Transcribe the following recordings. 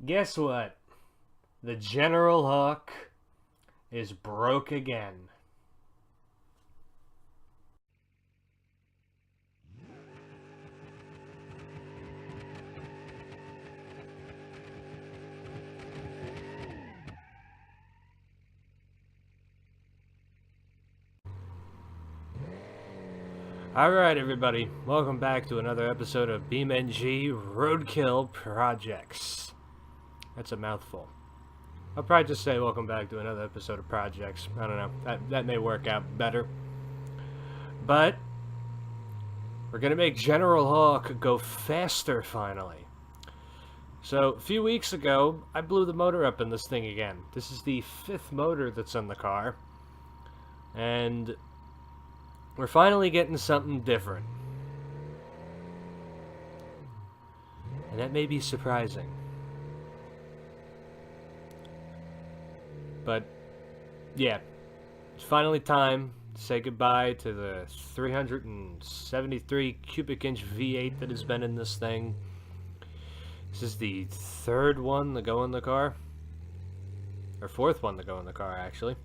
Guess what? The General Hook is broke again. Alright, everybody. Welcome back to another episode of BeamNG RoadKill Projects. That's a mouthful. I'll probably just say welcome back to another episode of Projects. I don't know. That may work out better. But we're going to make General Hawk go faster finally. So, a few weeks ago, I blew the motor up in this thing again. This is the 5th motor that's on the car. And we're finally getting something different. And that may be surprising. But, yeah. It's finally time to say goodbye to the 373 cubic inch V8 that has been in this thing. This is the 3rd one to go in the car. Or 4th one to go in the car, actually.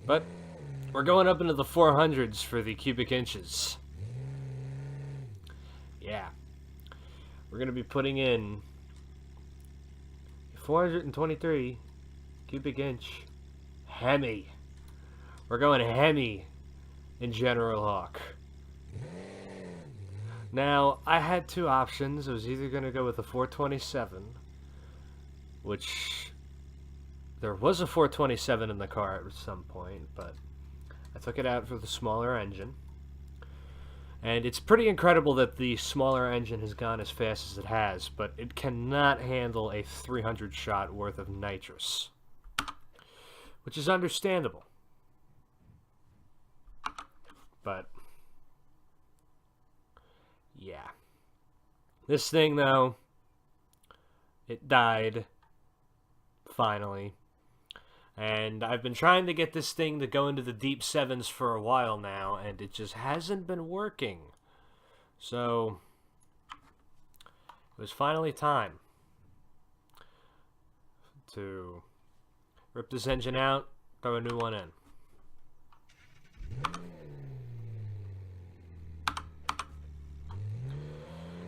But we're going up into the 400s for the cubic inches. Yeah. We're going to be putting in 423 cubic inch Hemi. We're going Hemi in General Hawk. Now, I had two options. I was either going to go with a 427, which there was a 427 in the car at some point, but I took it out for the smaller engine. And it's pretty incredible that the smaller engine has gone as fast as it has, but it cannot handle a 300 shot worth of nitrous, which is understandable. But yeah. This thing, though, it died finally. And I've been trying to get this thing to go into the deep 7s for a while now, and it just hasn't been working. So, it was finally time to rip this engine out, throw a new one in.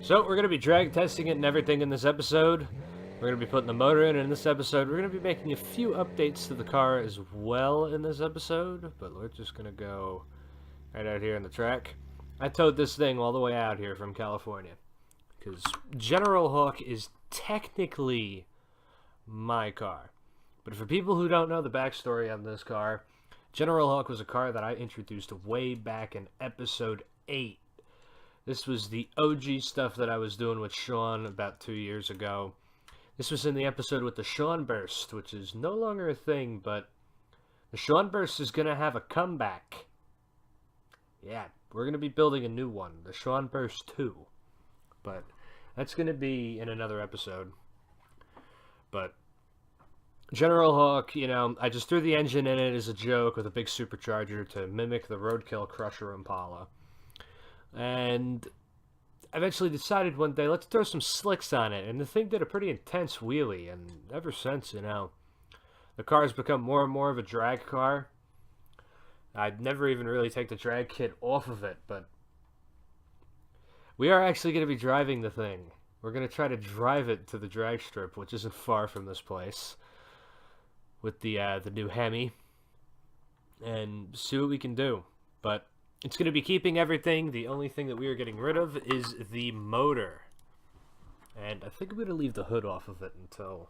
So, we're going to be drag testing it and everything in this episode. We're going to be putting the motor in this episode. We're going to be making a few updates to the car as well in this episode, but we're just going to go right out here on the track. I towed this thing all the way out here from California because General Hawk is technically my car. But for people who don't know the backstory on this car, General Hawk was a car that I introduced way back in episode 8. This was the OG stuff that I was doing with Sean about 2 years ago. This was in the episode with the Sean Burst, which is no longer a thing, but the Sean Burst is going to have a comeback. Yeah, we're going to be building a new one, the Sean Burst 2. But that's going to be in another episode. But General Hawk, you know, I just threw the engine in it as a joke with a big supercharger to mimic the RoadKill Crusher Impala. And I eventually decided one day, let's throw some slicks on it. And the thing did a pretty intense wheelie. And ever since, you know, the car has become more and more of a drag car. I'd never even really take the drag kit off of it. But we are actually going to be driving the thing. We're going to try to drive it to the drag strip, which isn't far from this place, with the new Hemi. And see what we can do. But it's going to be keeping everything. The only thing that we are getting rid of is the motor. And I think I'm going to leave the hood off of it until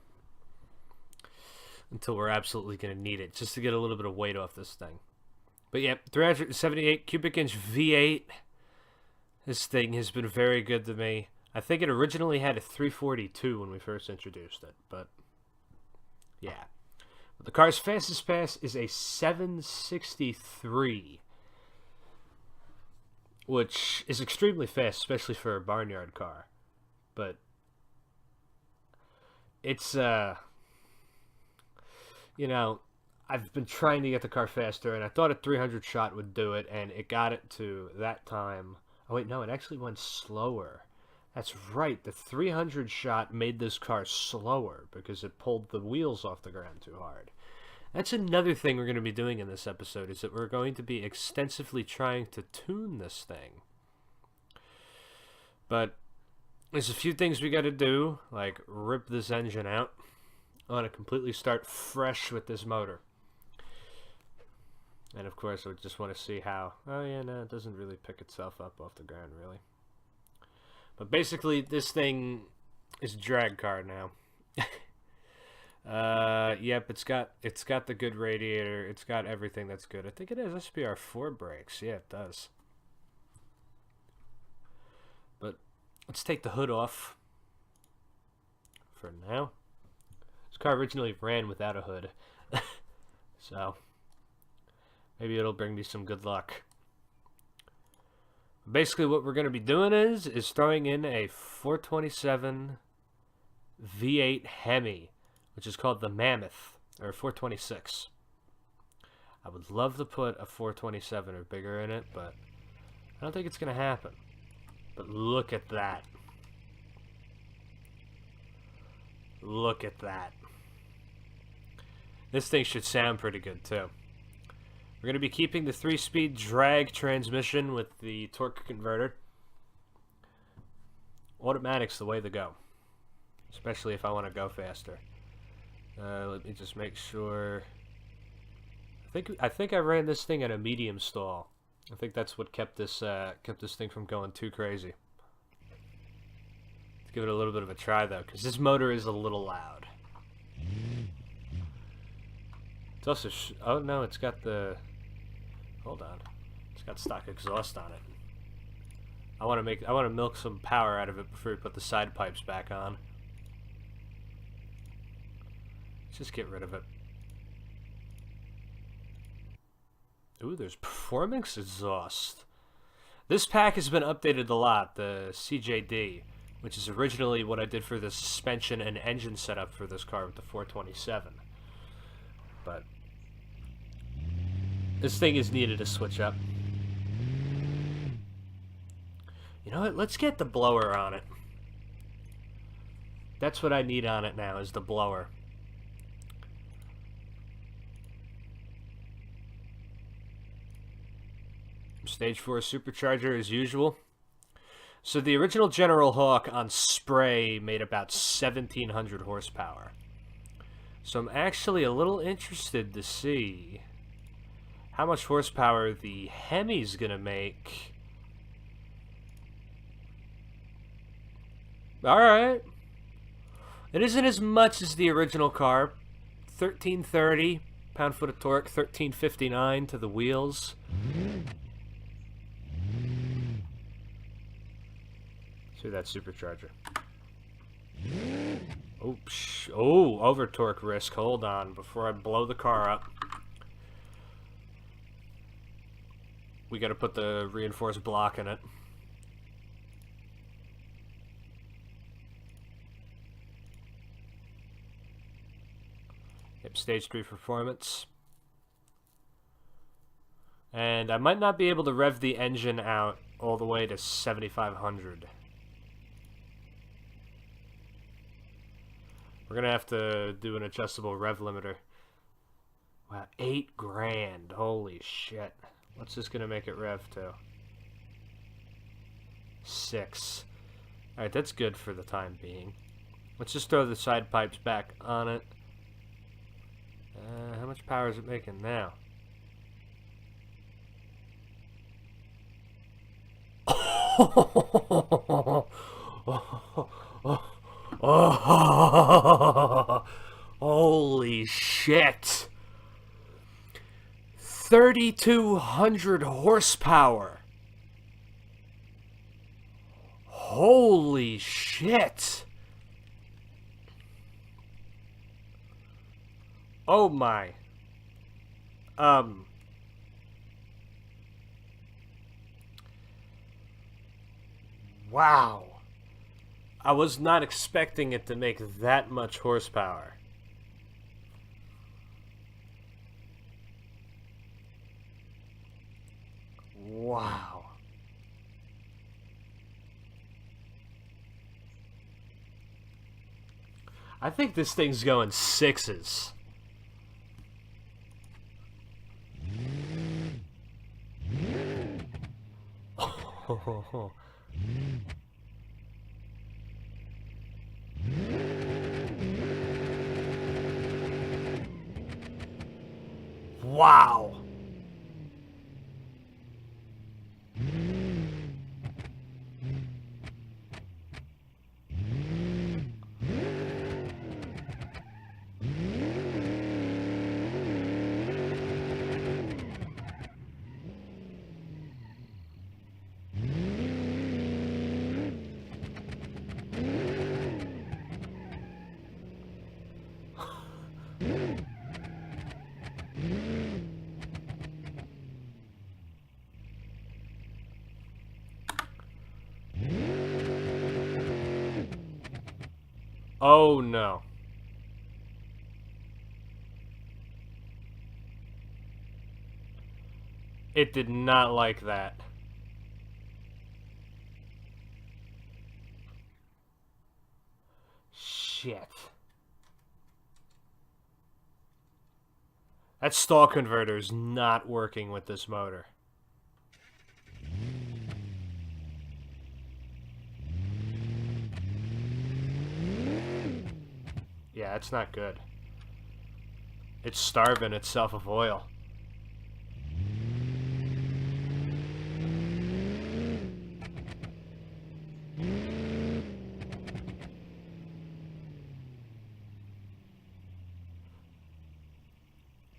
we're absolutely going to need it, just to get a little bit of weight off this thing. But yeah, 378 cubic inch V8. This thing has been very good to me. I think it originally had a 342 when we first introduced it, but yeah. But the car's fastest pass is a 763. Which is extremely fast, especially for a barnyard car. But it's, you know, I've been trying to get the car faster, and I thought a 300 shot would do it, and it got it to that time. Oh, wait, no, it actually went slower That's right, the 300 shot made this car slower because it pulled the wheels off the ground too hard. That's another thing we're going to be doing in this episode, is that we're going to be extensively trying to tune this thing. But there's a few things we got to do, like rip this engine out. I want to completely start fresh with this motor. And of course, I just want to see how... Oh yeah, no, it doesn't really pick itself up off the ground, really. But basically, this thing is a drag car now. Yep, it's got the good radiator. It's got everything that's good. I think it has SPR4 brakes. Yeah, it does. But let's take the hood off for now. This car originally ran without a hood. So maybe it'll bring me some good luck. Basically what we're going to be doing is throwing in a 427 V8 Hemi, which is called the Mammoth, or 426. I would love to put a 427 or bigger in it, but I don't think it's going to happen. But look at that. Look at that. This thing should sound pretty good too. We're going to be keeping the 3-speed drag transmission with the torque converter. Automatic's the way to go, especially if I want to go faster. Let me just make sure. I think I ran this thing at a medium stall. I think that's what kept this thing from going too crazy. Let's give it a little bit of a try though, because this motor is a little loud. It's also oh no, it's got the... Hold on. It's got stock exhaust on it. I want to milk some power out of it before we put the side pipes back on. Let's just get rid of it. Ooh, there's performance exhaust. This pack has been updated a lot, the CJD, which is originally what I did for the suspension and engine setup for this car with the 427. But this thing is needed to switch up. You know what? Let's get the blower on it. That's what I need on it now, is the blower. Stage 4 supercharger as usual. So the original General Hawk on spray made about 1,700 horsepower. So I'm actually a little interested to see how much horsepower the Hemi's gonna make. Alright. It isn't as much as the original car. 1330 pound-foot of torque, 1359 to the wheels. See that supercharger. Oops. Oh, over torque risk. Hold on before I blow the car up. We gotta put the reinforced block in it. Yep, stage 3 performance. And I might not be able to rev the engine out all the way to 7,500. We're gonna have to do an adjustable rev limiter. Wow, $8,000. Holy shit. What's this gonna make it rev to? 6. Alright, that's good for the time being. Let's just throw the side pipes back on it. How much power is it making now? Holy shit. 3,200 horsepower. Holy shit. Oh my. Wow. I was not expecting it to make that much horsepower. Wow. I think this thing's going 6s. Wow. Oh no. It did not like that. Shit. That stall converter is not working with this motor. Yeah, it's not good. It's starving itself of oil.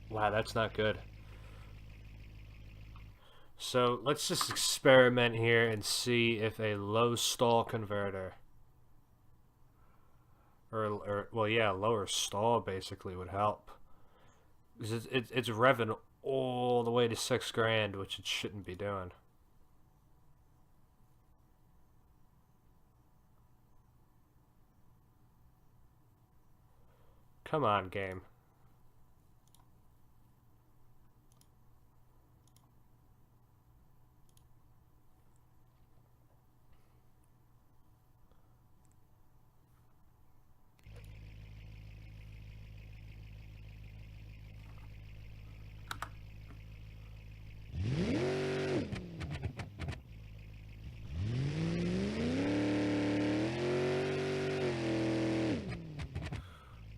Wow, that's not good. So let's just experiment here and see if a low stall converter, or well, yeah, lower stall basically would help. Because it's revving all the way to 6 grand, which it shouldn't be doing. Come on, game.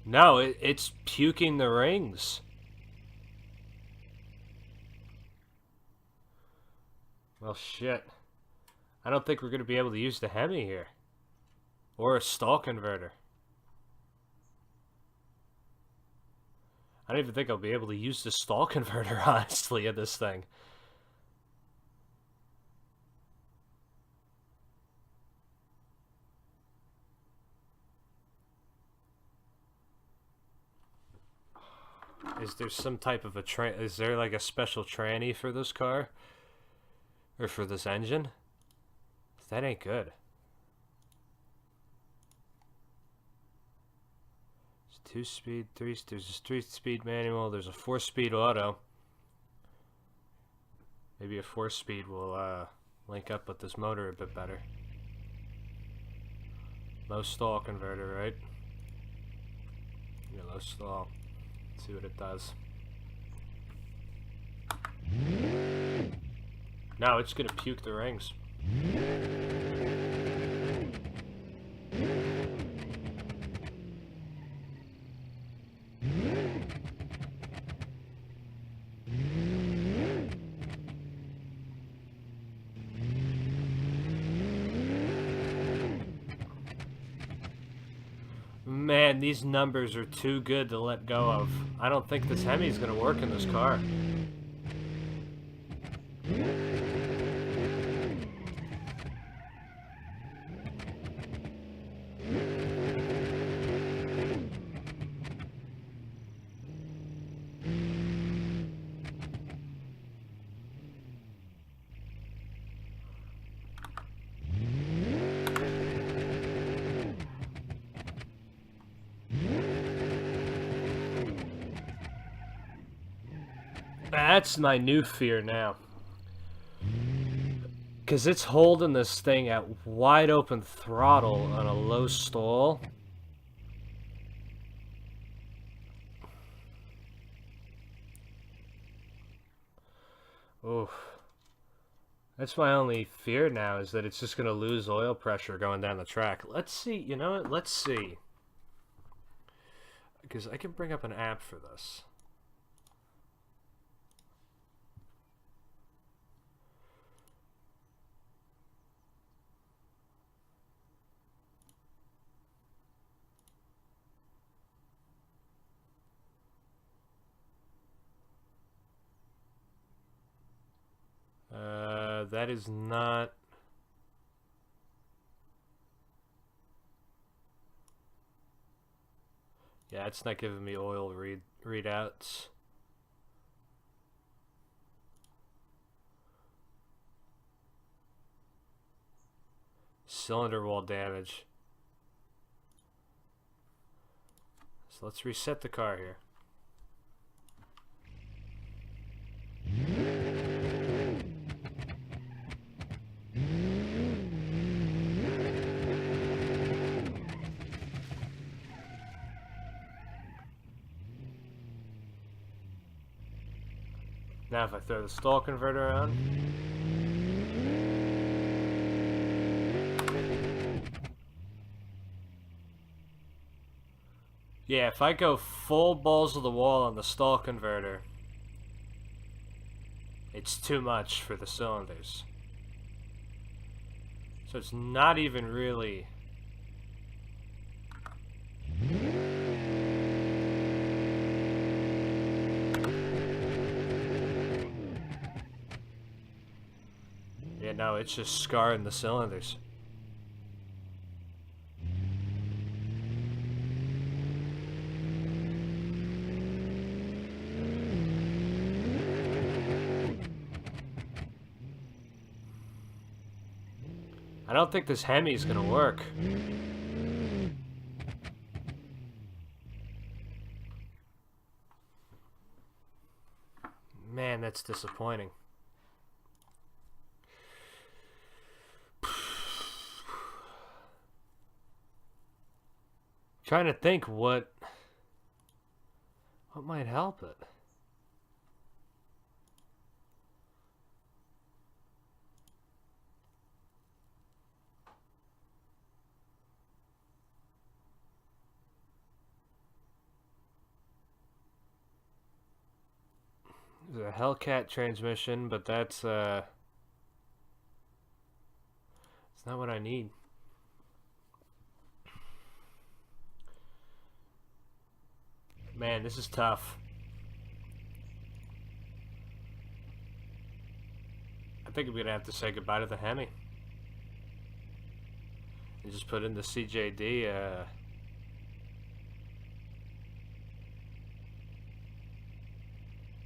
No, it's puking the rings. Well, shit. I don't think we're going to be able to use the Hemi here. Or a stall converter. I don't even think I'll be able to use the stall converter, honestly, in this thing. Is there some type of is there like a special tranny for this car? Or for this engine? That ain't good. It's 2-speed, there's a 3-speed manual, there's a 4-speed auto. Maybe a 4-speed will link up with this motor a bit better. Low stall converter, right? Yeah, low stall. See what it does. No, it's gonna puke the rings. Man, these numbers are too good to let go of. I don't think this Hemi is going to work in this car. That's my new fear now. Because it's holding this thing at wide open throttle on a low stall. Oof. That's my only fear now, is that it's just going to lose oil pressure going down the track. Let's see. You know what? Let's see. Because I can bring up an app for this. That is not... Yeah, it's not giving me oil readouts. Cylinder wall damage. So let's reset the car here. Now if I throw the stall converter on. Yeah, if I go full balls of the wall on the stall converter, it's too much for the cylinders. So it's not even really... Yeah, no, it's just scarring the cylinders. I don't think this Hemi is gonna work. Man, that's disappointing. Trying to think what might help it. There's a Hellcat transmission, but that's it's not what I need. Man, this is tough. I think I'm gonna have to say goodbye to the Hemi and just put in the CJD.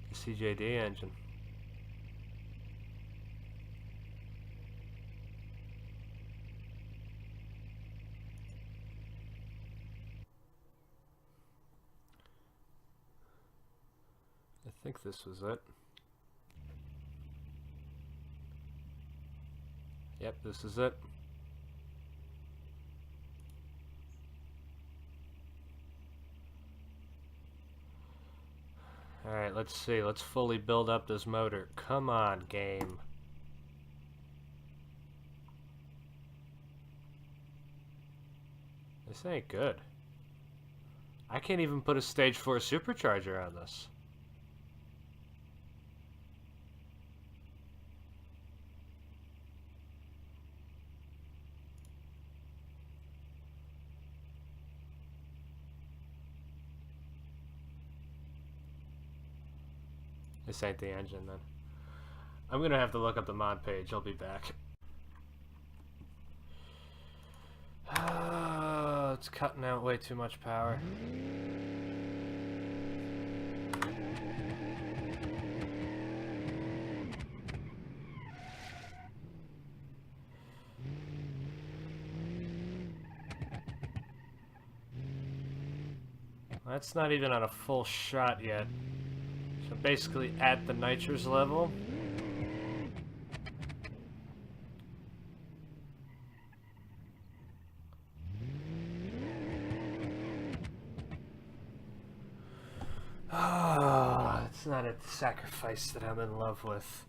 The CJD engine. I think this was it. Yep, this is it. Alright, let's see. Let's fully build up this motor. Come on, game. This ain't good. I can't even put a stage 4 supercharger on this. This ain't the engine then. I'm gonna have to look up the mod page. I'll be back. It's cutting out way too much power. That's not even on a full shot yet. So basically at the nitrous level. Oh, it's not a sacrifice that I'm in love with.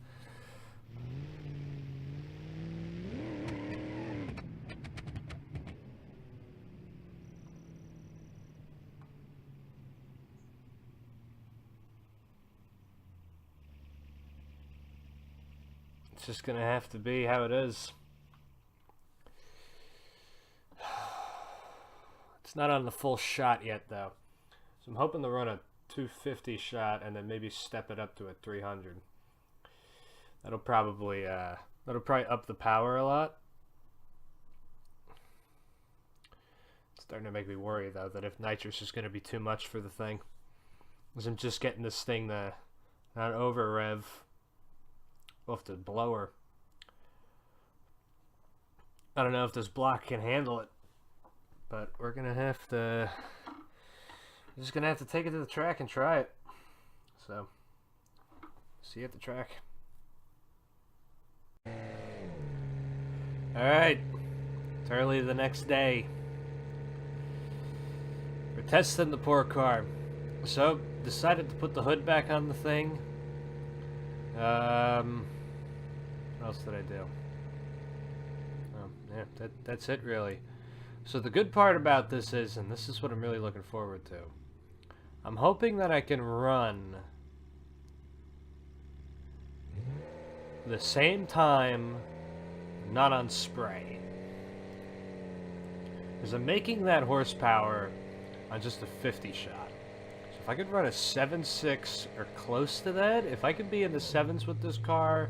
It's just gonna have to be how it is. It's not on the full shot yet, though. So I'm hoping to run a 250 shot and then maybe step it up to a 300. That'll probably up the power a lot. It's starting to make me worry, though, that if nitrous is going to be too much for the thing. Because I'm just getting this thing to not over rev. We'll have to blow her. I don't know if this block can handle it. But we're going to have to... We're just going to have to take it to the track and try it. So, see you at the track. Alright. It's early the next day. We're testing the poor car. So, decided to put the hood back on the thing. What else did I do? Oh, yeah, that's it really. So the good part about this is, and this is what I'm really looking forward to, I'm hoping that I can run the same time not on spray. Because I'm making that horsepower on just a 50 shot. So if I could run a 7.6 or close to that, if I could be in the 7s with this car,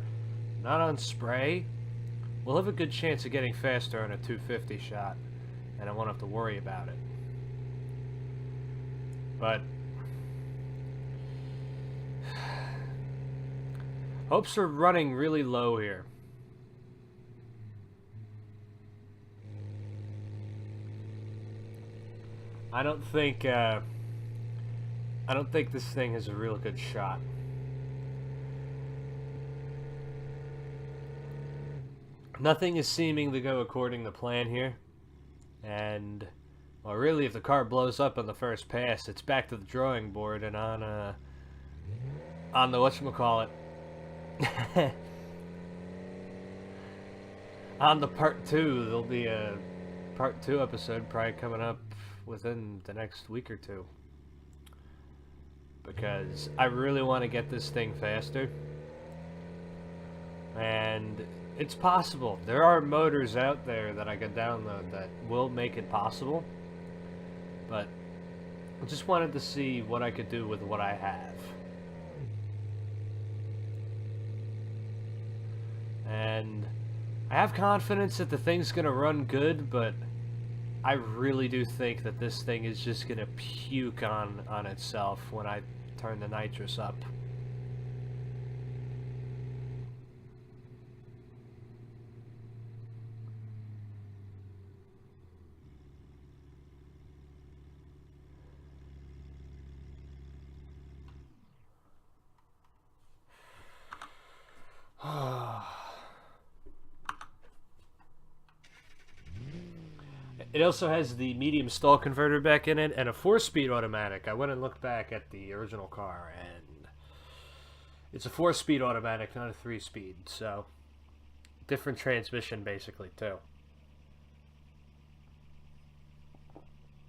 not on spray, we'll have a good chance of getting faster on a 250 shot. And I won't have to worry about it. But hopes are running really low here. I don't think this thing has a real good shot. Nothing is seeming to go according to plan here. And, well, really, if the car blows up on the first pass, it's back to the drawing board and on the whatchamacallit. On the part 2, there'll be a part 2 episode probably coming up within the next week or two. Because I really want to get this thing faster. And it's possible. There are motors out there that I can download that will make it possible. But I just wanted to see what I could do with what I have. And I have confidence that the thing's going to run good, but I really do think that this thing is just going to puke on itself when I turn the nitrous up. It also has the medium stall converter back in it and a 4-speed automatic. I went and looked back at the original car and it's a 4-speed automatic, not a 3-speed. So different transmission basically too.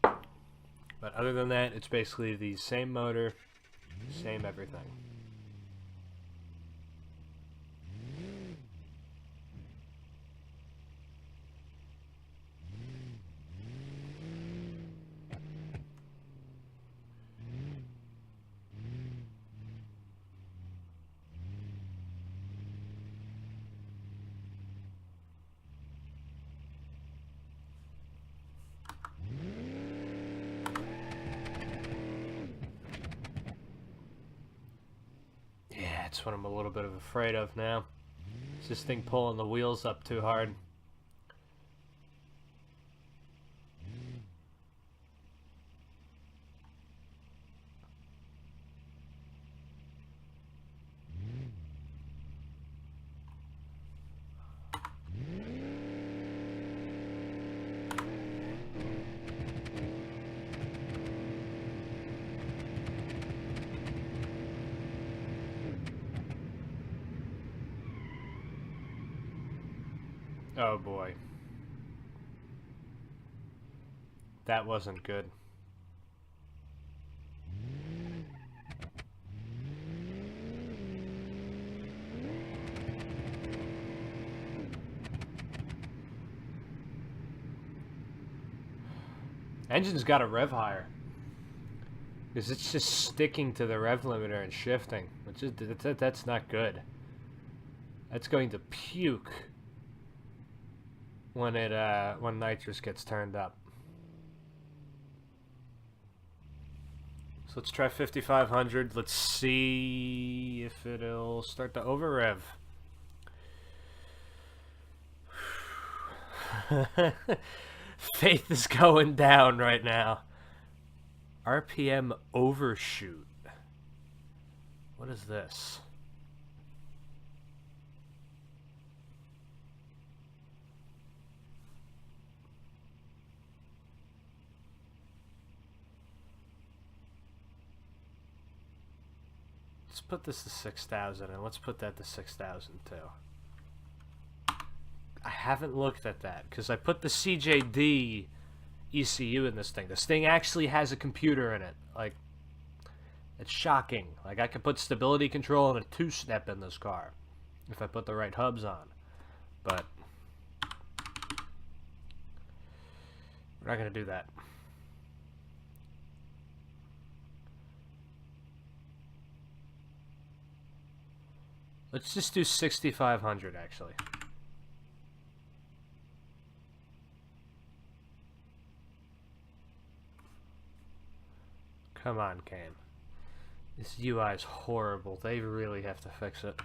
But other than that, it's basically the same motor, same everything. That's what I'm a little bit afraid of now. It's this thing pulling the wheels up too hard. Oh boy. That wasn't good. Engine's got to rev higher. Because it's just sticking to the rev limiter and shifting. Which is, that's not good. That's going to puke when when nitrous gets turned up. So let's try 5500. Let's see if it'll start to over rev. Faith is going down right now. RPM overshoot. What is this? Let's put this to 6,000 and let's put that to 6,000 too. I haven't looked at that because I put the CJD ECU in this thing. This thing actually has a computer in it. Like, it's shocking. Like, I could put stability control and a two-step in this car if I put the right hubs on. But we're not going to do that. Let's just do 6,500 actually. Come on, Kane. This UI is horrible. They really have to fix it.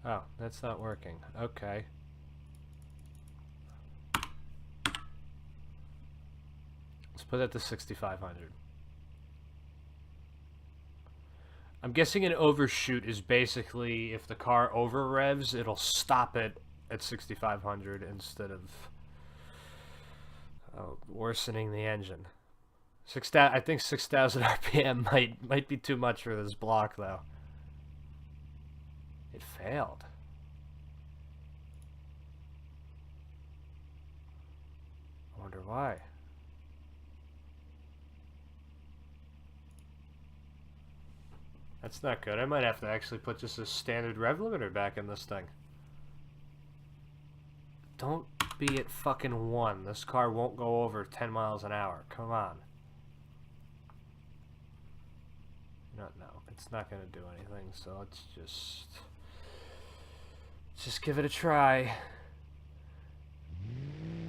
Oh, that's not working. Okay. Let's put that to 6,500. I'm guessing an overshoot is basically if the car over revs, it'll stop it at 6,500 instead of worsening the engine. I think 6,000 RPM might be too much for this block, though. It failed. I wonder why. That's not good. I might have to actually put just a standard rev limiter back in this thing. Don't be at fucking 1. This car won't go over 10 miles an hour. Come on. No, it's not going to do anything, so let's just give it a try.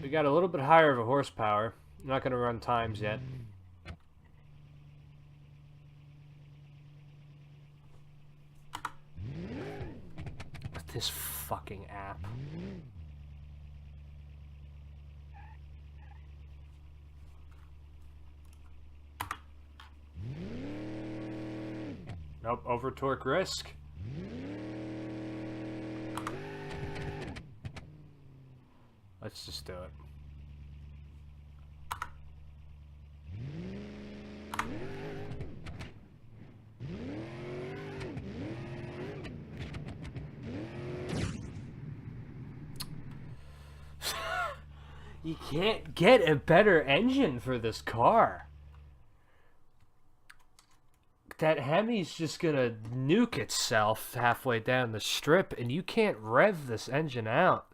We got a little bit higher of a horsepower. I'm not going to run times yet. This fucking app. Nope, over torque risk. Let's just do it. You can't get a better engine for this car. That Hemi's just gonna nuke itself halfway down the strip, and you can't rev this engine out.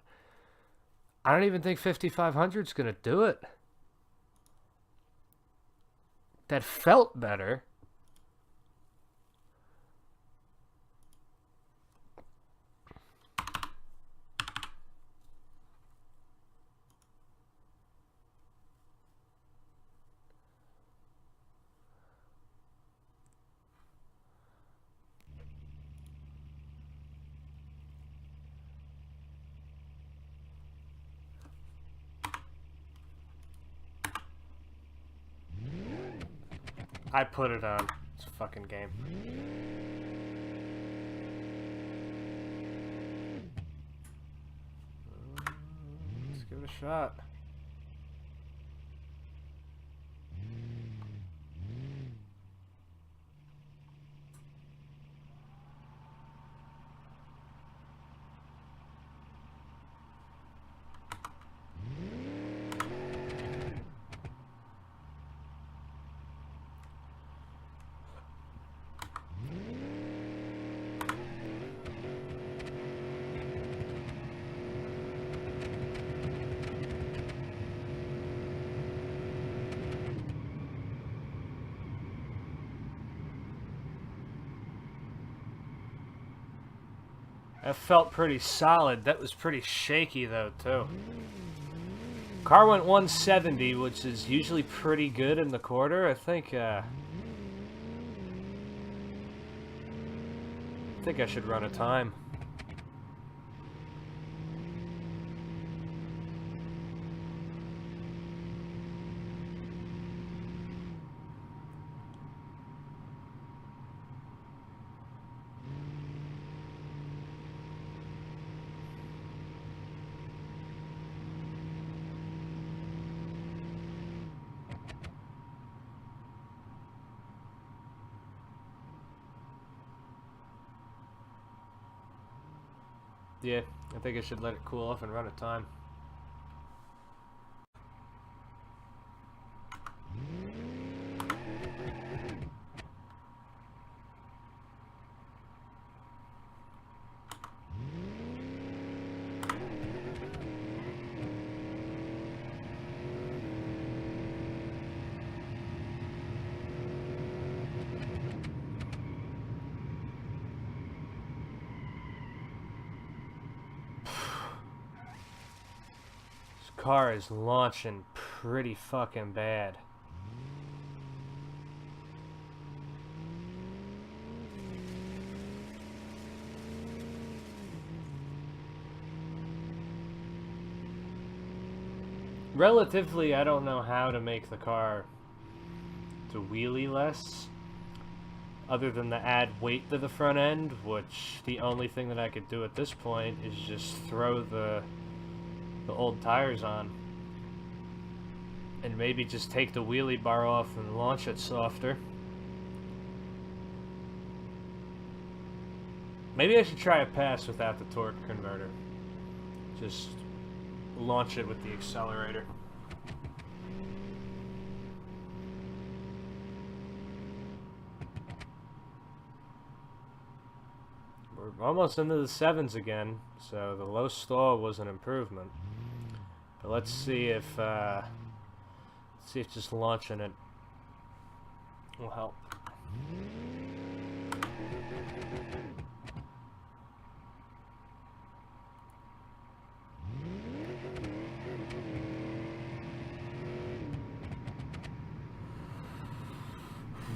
I don't even think 5,500's gonna do it. That felt better. I put it on. It's a fucking game. Let's give it a shot. That felt pretty solid. That was pretty shaky though too. Car went 170, which is usually pretty good in the quarter. I think I should run a time. Yeah, I think I should let it cool off and run a time. Car is launching pretty fucking bad. Relatively, I don't know how to make the car to wheelie less, other than to add weight to the front end, which the only thing that I could do at this point is just throw the old tires on and maybe just take the wheelie bar off and launch it softer. Maybe I should try a pass without the torque converter. Just launch it with the accelerator. We're almost into the 7s again, so the low stall was an improvement. But let's see if just launching it will help.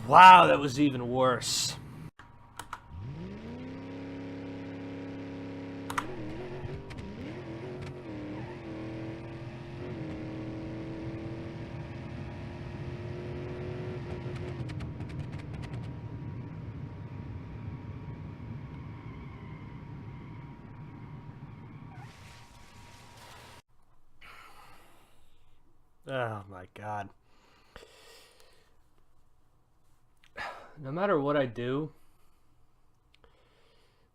Wow, that was even worse. Oh my god. No matter what I do,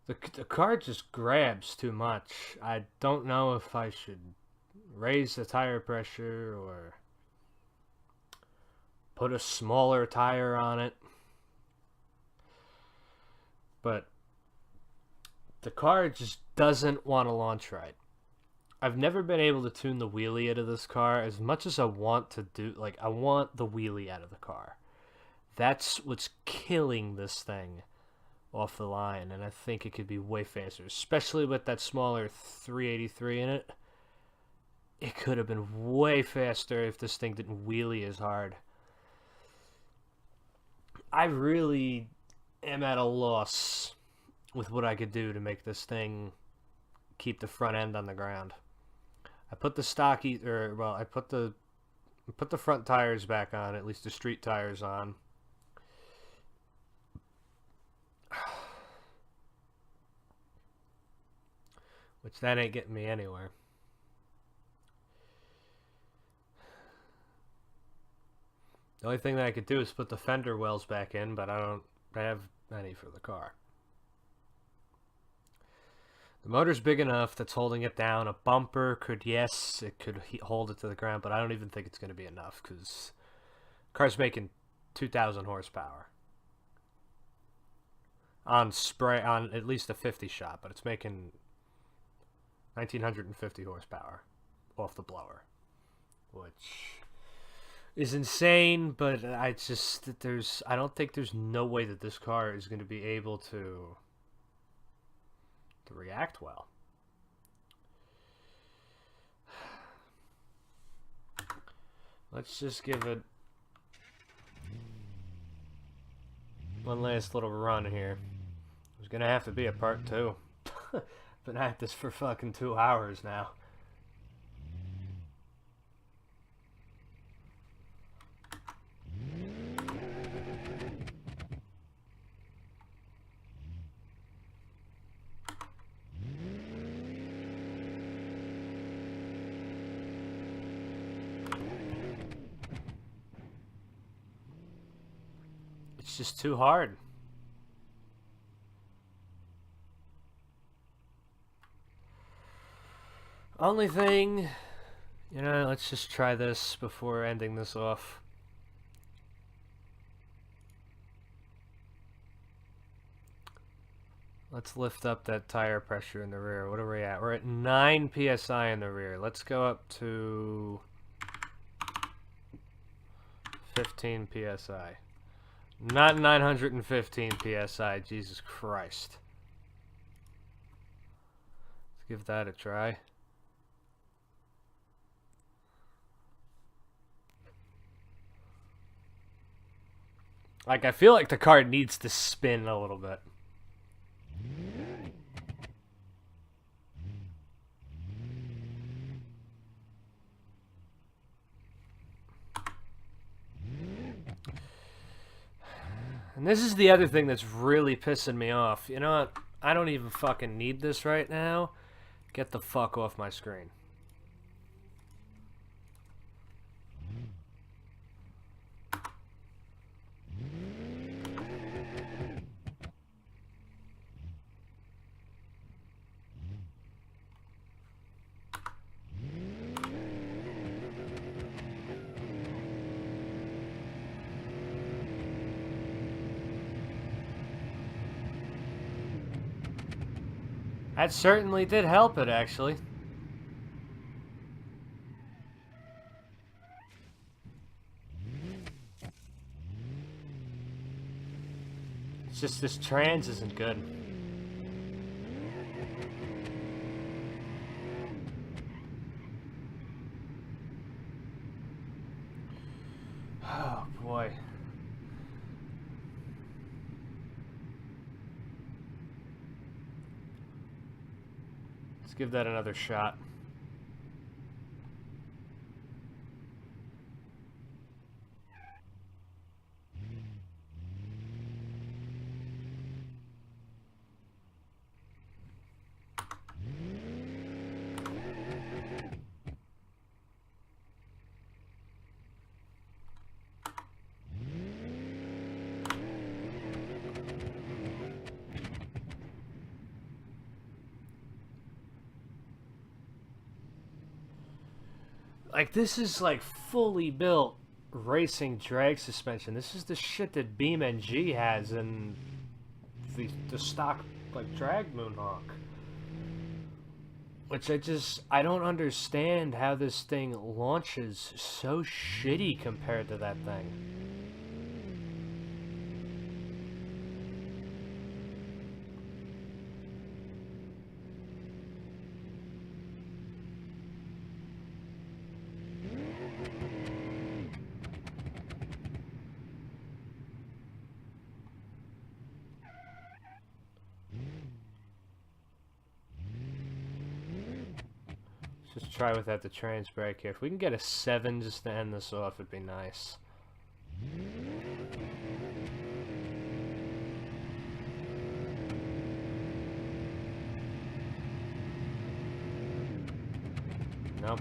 the car just grabs too much. I don't know if I should raise the tire pressure or put a smaller tire on it. But the car just doesn't want to launch right. I've never been able to tune the wheelie out of this car as much as I want to do. Like, I want the wheelie out of the car. That's what's killing this thing off the line, and I think it could be way faster, especially with that smaller 383 in it. It could have been way faster if this thing didn't wheelie as hard. I really am at a loss with what I could do to make this thing keep the front end on the ground. I put the I put the front tires back on, at least the street tires on. Which that ain't getting me anywhere. The only thing that I could do is put the fender wells back in, but I don't have any for the car. The motor's big enough that's holding it down. A bumper could, yes, it could hold it to the ground, but I don't even think it's going to be enough because the car's making 2,000 horsepower on at least a 50 shot, but it's making 1,950 horsepower off the blower, which is insane. But I don't think there's no way that this car is going to be able to to react well. Let's just give it one last little run here. There's gonna have to be a part 2. Been at this for fucking 2 hours now. It's just too hard. Only thing, you know, let's just try this before ending this off. Let's lift up that tire pressure in the rear. What are we at? We're at 9 psi in the rear. Let's go up to 15 psi. Not 915 psi, Jesus Christ. Let's give that a try. Like, I feel like the car needs to spin a little bit. And this is the other thing that's really pissing me off. You know what? I don't even fucking need this right now. Get the fuck off my screen. That certainly did help it, actually. It's just this trans isn't good. Oh, boy. Let's give that another shot. Like, this is like fully built racing drag suspension. This is the shit that BeamNG has in the stock, like, drag Moonhawk. Which I don't understand how this thing launches so shitty compared to that thing. Just try without the trans brake here. If we can get a 7 just to end this off, it'd be nice. Nope.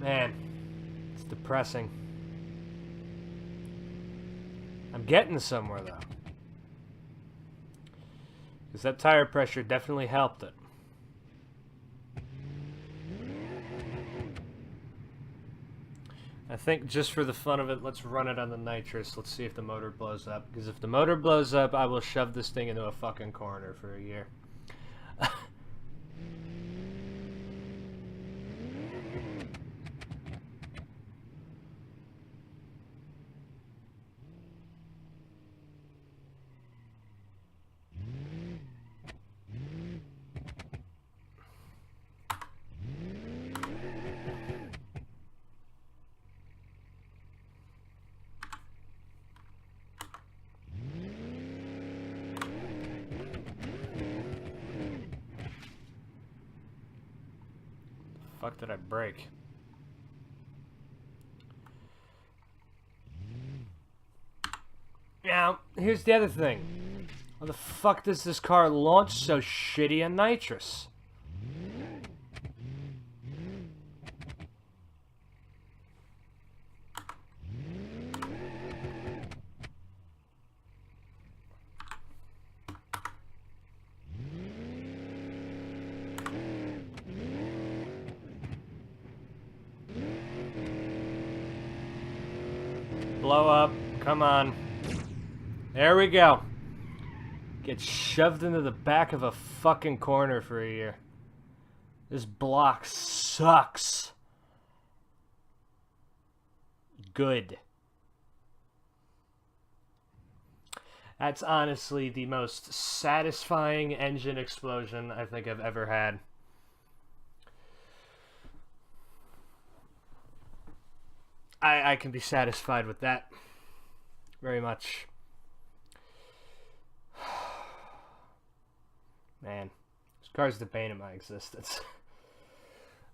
Man, it's depressing. I'm getting somewhere, though. Because that tire pressure definitely helped it. I think just for the fun of it, let's run it on the nitrous. Let's see if the motor blows up. Because if the motor blows up, I will shove this thing into a fucking corner for a year. Fuck did I break? Now, here's the other thing. How the fuck does this car launch so shitty on nitrous? Blow up. Come on. There we go. Get shoved into the back of a fucking corner for a year. This block sucks. Good. That's honestly the most satisfying engine explosion I think I've ever had. I can be satisfied with that. Very much. Man, this car's the bane of my existence.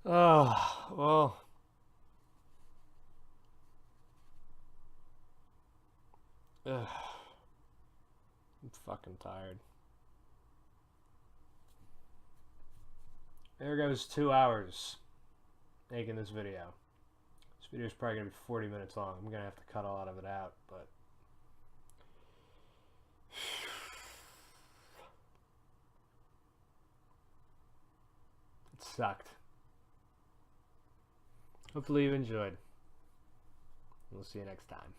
Oh, well. Ugh. I'm fucking tired. There goes 2 hours making this video. This video is probably going to be 40 minutes long. I'm going to have to cut a lot of it out, but... it sucked. Hopefully you enjoyed. We'll see you next time.